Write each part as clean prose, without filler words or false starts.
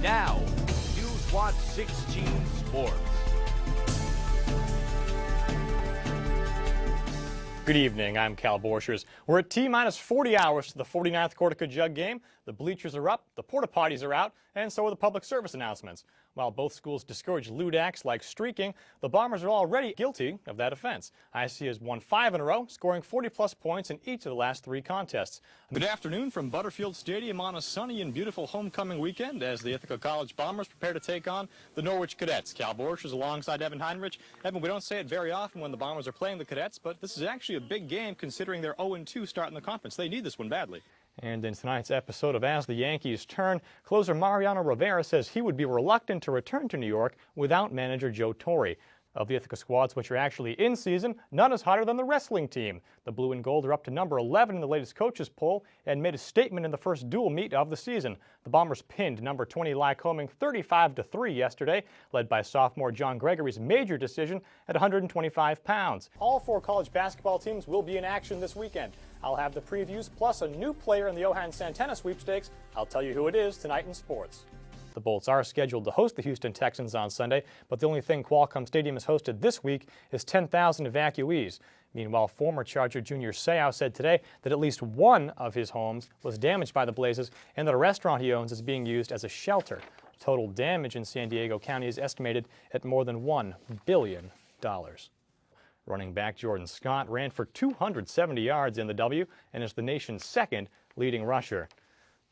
Now, News Watch 16 Sports. Good evening, I'm Callum .borchers. We're at T-minus 40 hours to the 49th Cortica Jug game. The bleachers are up, the porta potties are out, and so are the public service announcements. While both schools discourage lewd acts like streaking, the Bombers are already guilty of that offense. IC has won 5 in a row, scoring 40-plus points in each of the last 3 contests. Good afternoon from Butterfield Stadium on a sunny and beautiful homecoming weekend as the Ithaca College Bombers prepare to take on the Norwich Cadets. Cal .borchers alongside Evan Heinrich. Evan, we don't say it very often when the Bombers are playing the Cadets, but this is actually a big game considering their 0-2 start in the conference. They need this one badly. And in tonight's episode of As the Yankees Turn, closer Mariano Rivera says he would be reluctant to return to New York without manager Joe Torre. Of the Ithaca squads which are actually in season, none is hotter than the wrestling team. The blue and gold are up to number 11 in the latest coaches poll and made a statement in the first dual meet of the season. The Bombers pinned number 20 Lycoming 35-3 yesterday, led by sophomore John Gregory's major decision at 125 pounds. All 4 college basketball teams will be in action this weekend. I'll have the previews plus a new player in the Johan Santana sweepstakes. I'll tell you who it is tonight in sports. The Bolts are scheduled to host the Houston Texans on Sunday, but the only thing Qualcomm Stadium has hosted this week is 10,000 evacuees. Meanwhile, former Charger Junior Seau said today that at least one of his homes was damaged by the blazes and that a restaurant he owns is being used as a shelter. Total damage in San Diego County is estimated at more than $1 billion. Running back Jordan Scott ran for 270 yards in the W and is the nation's second leading rusher.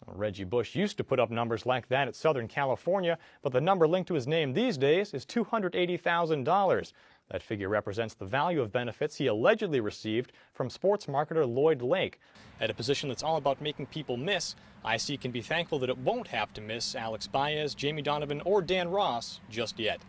Reggie Bush used to put up numbers like that at Southern California, but the number linked to his name these days is $280,000. That figure represents the value of benefits he allegedly received from sports marketer Lloyd Lake. At a position that's all about making people miss, IC can be thankful that it won't have to miss Alex Baez, Jamie Donovan, or Dan Ross just yet.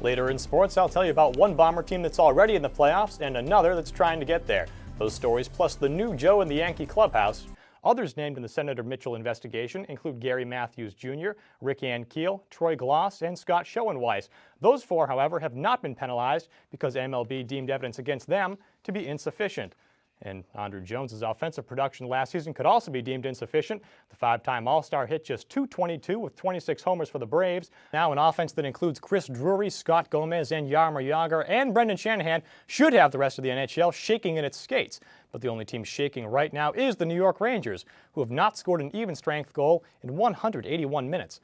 Later in sports, I'll tell you about one Bomber team that's already in the playoffs and another that's trying to get there. Those stories plus the new Joe in the Yankee clubhouse. Others named in the Senator Mitchell investigation include Gary Matthews Jr., Rick Ankiel, Troy Gloss, and Scott Schoenweiss. Those 4, however, have not been penalized because MLB deemed evidence against them to be insufficient. And Andrew Jones's offensive production last season could also be deemed insufficient. The 5-time All-Star hit just .222 with 26 homers for the Braves. Now an offense that includes Chris Drury, Scott Gomez, and Yarmer Yager, and Brendan Shanahan should have the rest of the NHL shaking in its skates. But the only team shaking right now is the New York Rangers, who have not scored an even-strength goal in 181 minutes.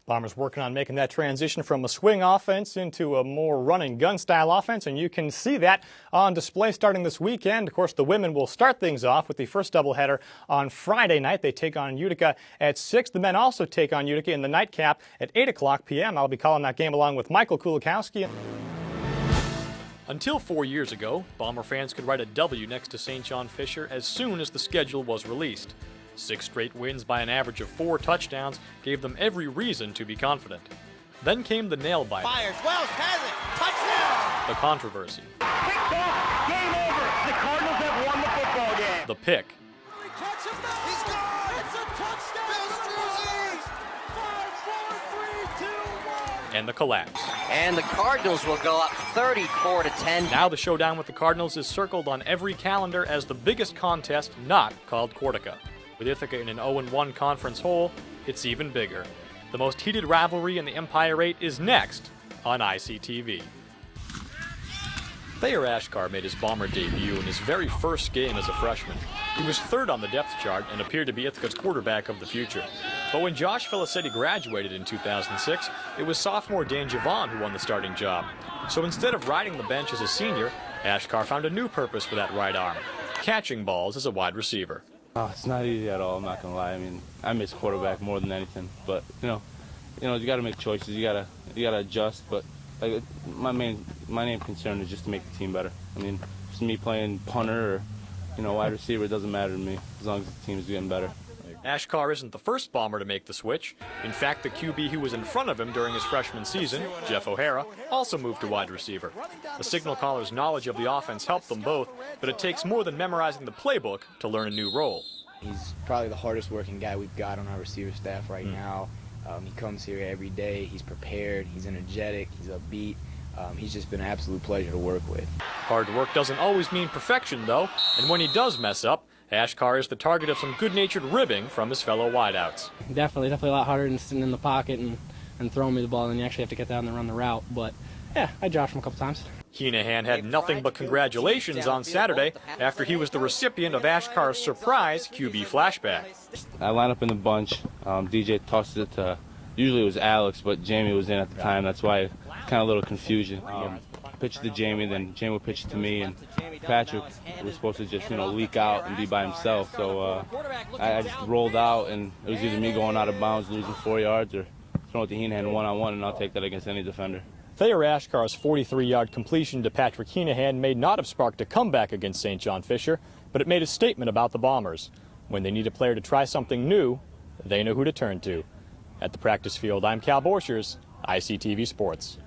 Bombers working on making that transition from a swing offense into a more run-and-gun style offense, and you can see that on display starting this weekend. Of course, the women will start things off with the first doubleheader on Friday night. They take on Utica at 6. The men also take on Utica in the nightcap at 8 o'clock p.m. I'll be calling that game along with Michael Kulikowski. Until 4 years ago, Bomber fans could write a W next to St. John Fisher as soon as the schedule was released. 6 straight wins by an average of 4 touchdowns gave them every reason to be confident. Then came the nail-biter. Fires, Wells has it, touchdown! The controversy. Picked off, game over. The Cardinals have won the football game. The pick. He catches that. He's gone. It's a touchdown to the Braves. 5, 4, 3, 2, 1. And the collapse. And the Cardinals will go up 34-10. Now the showdown with the Cardinals is circled on every calendar as the biggest contest not called Cortica. With Ithaca in an 0-1 conference hole, it's even bigger. The most heated rivalry in the Empire 8 is next on ICTV. Thayer Ashkar made his Bomber debut in his very first game as a freshman. He was 3rd on the depth chart and appeared to be Ithaca's quarterback of the future. But when Josh Felicetti graduated in 2006, it was sophomore Dan Javon who won the starting job. So instead of riding the bench as a senior, Ashkar found a new purpose for that right arm, catching balls as a wide receiver. Oh, it's not easy at all, I'm not gonna lie. I mean, I miss quarterback more than anything, but you gotta make choices, you gotta adjust, but like my main concern is just to make the team better. I mean, just me playing punter or wide receiver, it doesn't matter to me as long as the team is getting better. Ashkar isn't the first Bomber to make the switch. In fact, the QB who was in front of him during his freshman season, Jeff O'Hara, also moved to wide receiver. The signal caller's knowledge of the offense helped them both, but it takes more than memorizing the playbook to learn a new role. He's probably the hardest working guy we've got on our receiver staff right now. He comes here every day. He's prepared. He's energetic. He's upbeat. He's just been an absolute pleasure to work with. Hard work doesn't always mean perfection, though, and when he does mess up, Ashkar is the target of some good-natured ribbing from his fellow wideouts. Definitely a lot harder than sitting in the pocket and throwing me the ball, and you actually have to get down and run the route. But yeah, I dropped him a couple times. Heenahan had nothing but congratulations on Saturday after he was the recipient of Ashkar's surprise QB flashback. I line up in the bunch. DJ tosses it to, usually it was Alex, but Jamie was in at the time. That's why kind of a little confusion. Pitch to Jamie, then Jamie would pitch it to me, and Patrick was supposed to just, leak out and be by himself. So I just rolled out, and it was either me going out of bounds, losing 4 yards, or throwing it to Heenahan one-on-one, and I'll take that against any defender. Thayer Ashkar's 43-yard completion to Patrick Heenahan may not have sparked a comeback against St. John Fisher, but it made a statement about the Bombers. When they need a player to try something new, they know who to turn to. At the practice field, I'm Cal Borchers, ICTV Sports.